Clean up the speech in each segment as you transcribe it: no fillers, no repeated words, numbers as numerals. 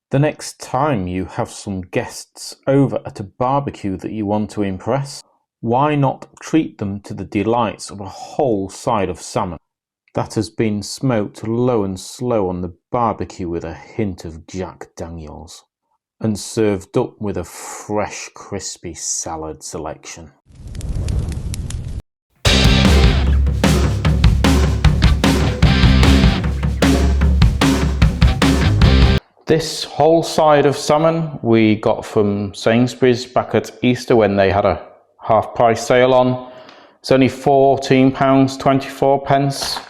The next time you have some guests over at a barbecue that you want to impress, why not treat them to the delights of a whole side of salmon that has been smoked low and slow on the barbecue with a hint of Jack Daniels, and served up with a fresh crispy salad selection. This whole side of salmon we got from Sainsburys back at Easter when they had a half price sale on. It's only £14.24,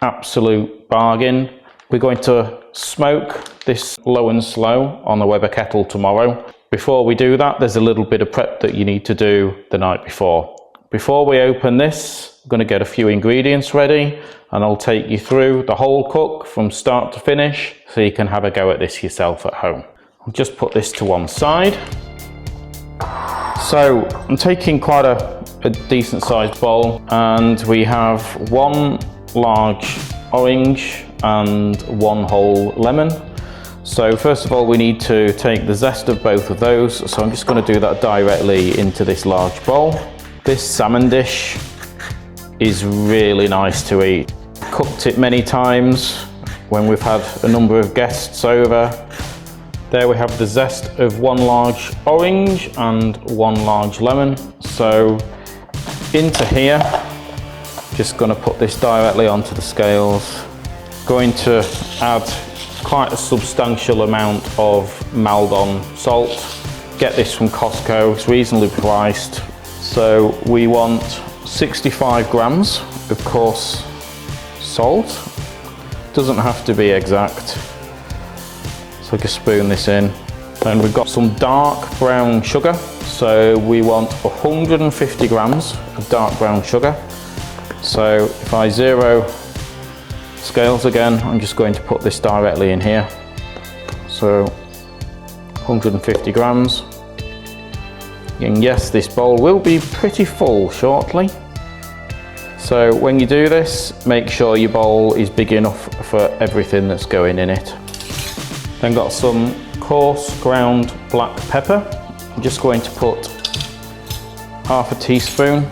absolute bargain. We're going to smoke this low and slow on the Weber Kettle tomorrow. Before we do that, there's a little bit of prep that you need to do the night before. Before we open this, I'm going to get a few ingredients ready and I'll take you through the whole cook from start to finish so you can have a go at this yourself at home. I'll just put this to one side. So I'm taking quite a decent sized bowl, and we have one large orange and one whole lemon. So first of all we need to take the zest of both of those, so I'm just going to do that directly into this large bowl. This salmon dish is really nice to eat. Cooked it many times when we've had a number of guests over. There we have the zest of one large orange and one large lemon. So into here, just going to put this directly onto the scales. Going to add quite a substantial amount of Maldon salt. Get this from Costco, it's reasonably priced. So we want 65 grams of coarse salt. Doesn't have to be exact. So just spoon this in. And we've got some dark brown sugar. So we want 150 grams of dark brown sugar. So if I zero scales again, I'm just going to put this directly in here. So 150 grams. And yes, this bowl will be pretty full shortly. So when you do this, make sure your bowl is big enough for everything that's going in it. Then got some coarse ground black pepper. I'm just going to put half a teaspoon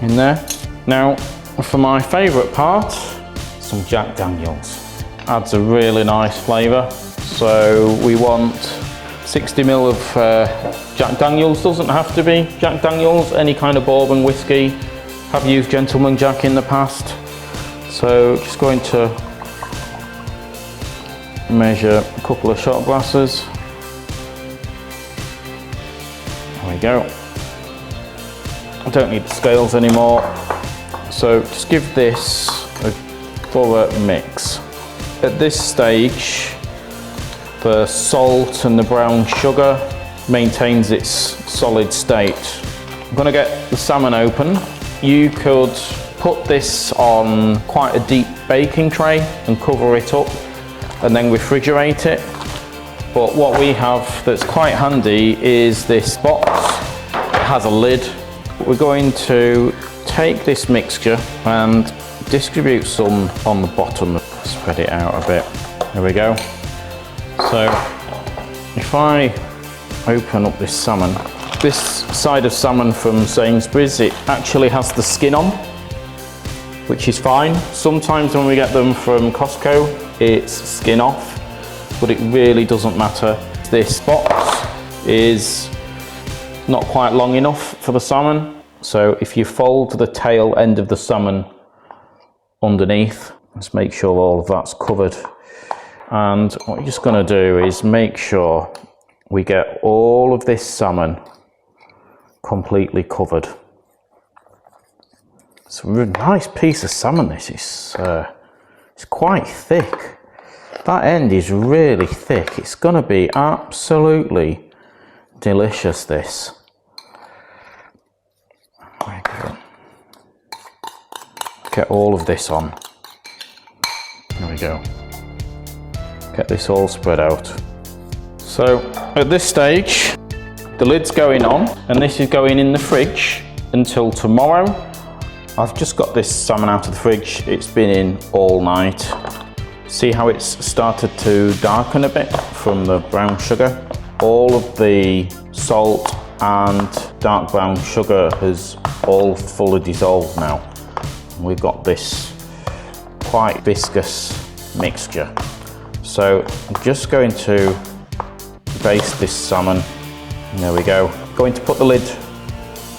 in there. Now for my favourite part, some Jack Daniels. Adds a really nice flavour. So we want 60 ml of Jack Daniels. Doesn't have to be Jack Daniels, any kind of bourbon whiskey. Have used Gentleman Jack in the past. So just going to measure a couple of shot glasses. There we go. I don't need the scales anymore. So just give this a thorough mix. At this stage, the salt and the brown sugar maintains its solid state. I'm going to get the salmon open. You could put this on quite a deep baking tray and cover it up and then refrigerate it. But what we have that's quite handy is this box. It has a lid. We're going to take this mixture and distribute some on the bottom. Spread it out a bit. There we go. So if I open up this salmon, this side of salmon from Sainsburys, it actually has the skin on, which is fine. Sometimes when we get them from Costco, it's skin off, but it really doesn't matter. This box is not quite long enough for the salmon. So if you fold the tail end of the salmon underneath, let's make sure all of that's covered. And what you're just going to do is make sure we get all of this salmon completely covered. It's a really nice piece of salmon. This is it's quite thick. That end is really thick. It's going to be absolutely delicious, this. There we go. Get all of this on. There we go. Get this all spread out. So at this stage, the lid's going on and this is going in the fridge until tomorrow. I've just got this salmon out of the fridge. It's been in all night. See how it's started to darken a bit from the brown sugar? All of the salt and dark brown sugar has all fully dissolved now. We've got this quite viscous mixture. So I'm just going to baste this salmon. And there we go. Going to put the lid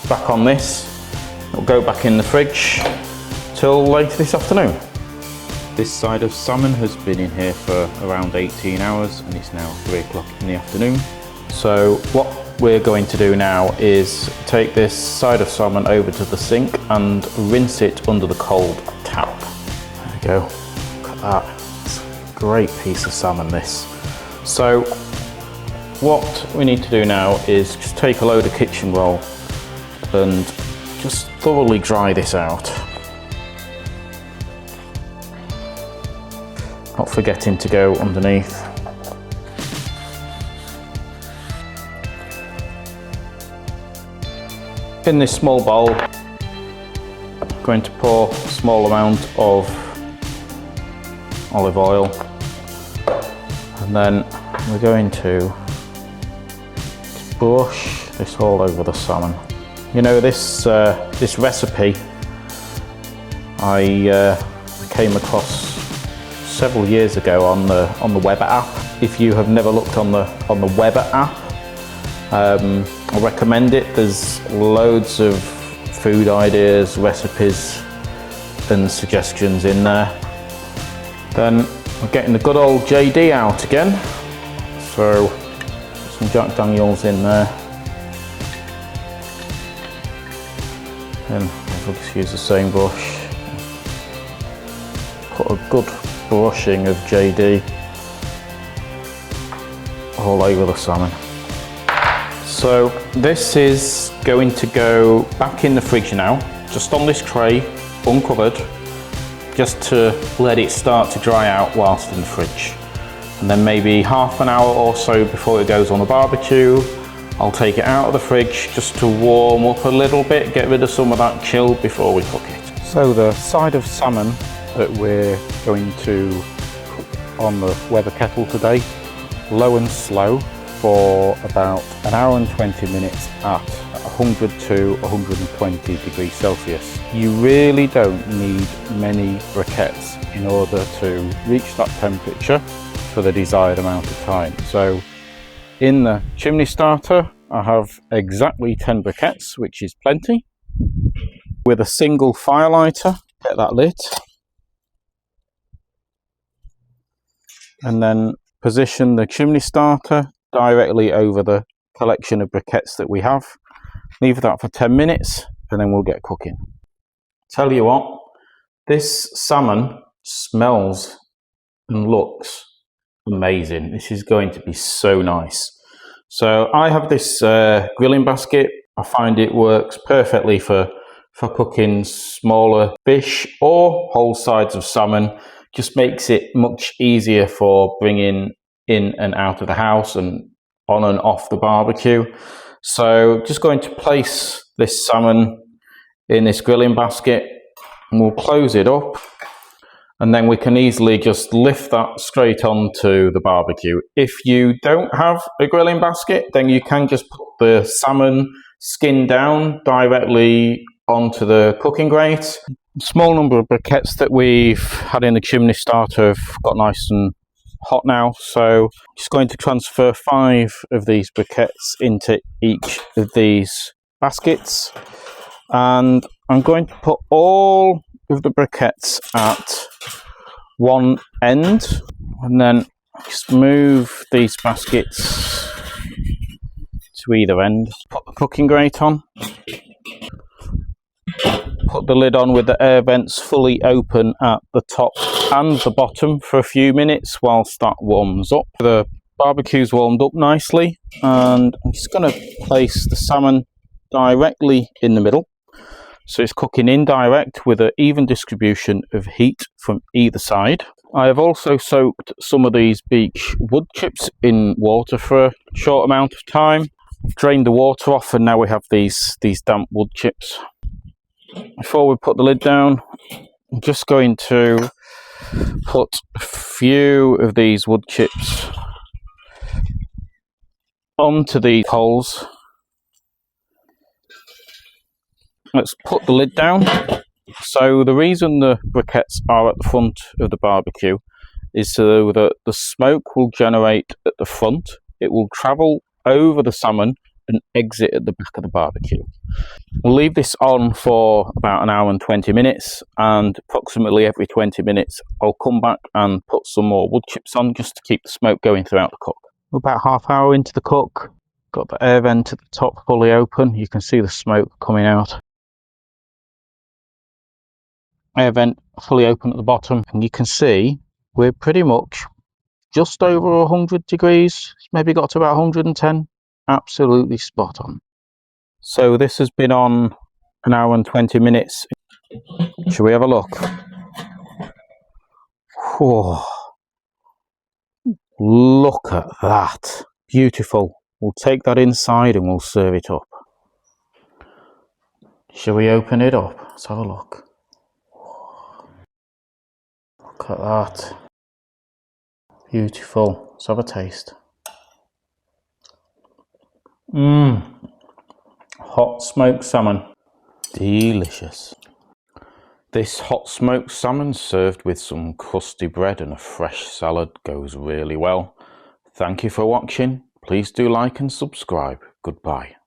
back on this. It'll go back in the fridge till later this afternoon. This side of salmon has been in here for around 18 hours and it's now 3 o'clock in the afternoon. So what we're going to do now is take this side of salmon over to the sink and rinse it under the cold tap. There we go. Look at that. It's a great piece of salmon, this. So what we need to do now is just take a load of kitchen roll and just thoroughly dry this out. Not forgetting to go underneath. In this small bowl, I'm going to pour a small amount of olive oil, and then we're going to brush this all over the salmon. You know, this recipe I came across several years ago on the Weber app. If you have never looked on the Weber app, I recommend it. There's loads of food ideas, recipes and suggestions in there. Then we're getting the good old JD out again. So some Jack Daniels in there. And we'll just use the same brush. Put a good brushing of JD all over the salmon. So this is going to go back in the fridge now, just on this tray, uncovered, just to let it start to dry out whilst in the fridge. And then maybe half an hour or so before it goes on the barbecue, I'll take it out of the fridge just to warm up a little bit, get rid of some of that chill before we cook it. So the side of salmon that we're going to cook on the Weber Kettle today, low and slow for about an hour and 20 minutes at 100 to 120 degrees Celsius. You really don't need many briquettes in order to reach that temperature for the desired amount of time. So in the chimney starter, I have exactly 10 briquettes, which is plenty. With a single firelighter, get that lit, and then position the chimney starter directly over the collection of briquettes that we have. Leave that for 10 minutes and then we'll get cooking. Tell you what, this salmon smells and looks amazing. This is going to be so nice. So I have this grilling basket. I find it works perfectly for cooking smaller fish or whole sides of salmon. Just makes it much easier for bringing in and out of the house and on and off the barbecue. So just going to place this salmon in this grilling basket and we'll close it up, and then we can easily just lift that straight onto the barbecue. If you don't have a grilling basket, then you can just put the salmon skin down directly onto the cooking grate. Small number of briquettes that we've had in the chimney starter have got nice and hot now, so I'm just going to transfer 5 of these briquettes into each of these baskets, and I'm going to put all of the briquettes at one end and then just move these baskets to either end. Put the cooking grate on, put the lid on with the air vents fully open at the top and the bottom for a few minutes whilst that warms up. The barbecue's warmed up nicely, and I'm just going to place the salmon directly in the middle, so it's cooking indirect with an even distribution of heat from either side. I have also soaked some of these beech wood chips in water for a short amount of time. I've drained the water off and now we have these damp wood chips. Before we put the lid down, I'm just going to put a few of these wood chips onto these holes. Let's put the lid down. So the reason the briquettes are at the front of the barbecue is so that the smoke will generate at the front, it will travel over the salmon and exit at the back of the barbecue. We'll leave this on for about an hour and 20 minutes, and approximately every 20 minutes I'll come back and put some more wood chips on just to keep the smoke going throughout the cook. We're about half hour into the cook, got the air vent at the top fully open, you can see the smoke coming out. Air vent fully open at the bottom, and you can see we're pretty much just over 100 degrees, maybe got to about 110, absolutely spot on. So this has been on an hour and 20 minutes. Shall we have a look? Whoa. Look at that. Beautiful. We'll take that inside and we'll serve it up. Shall we open it up? Let's have a look. Look at that. Beautiful. Let's have a taste. Hot smoked salmon. Delicious. This hot smoked salmon served with some crusty bread and a fresh salad goes really well. Thank you for watching. Please do like and subscribe. Goodbye.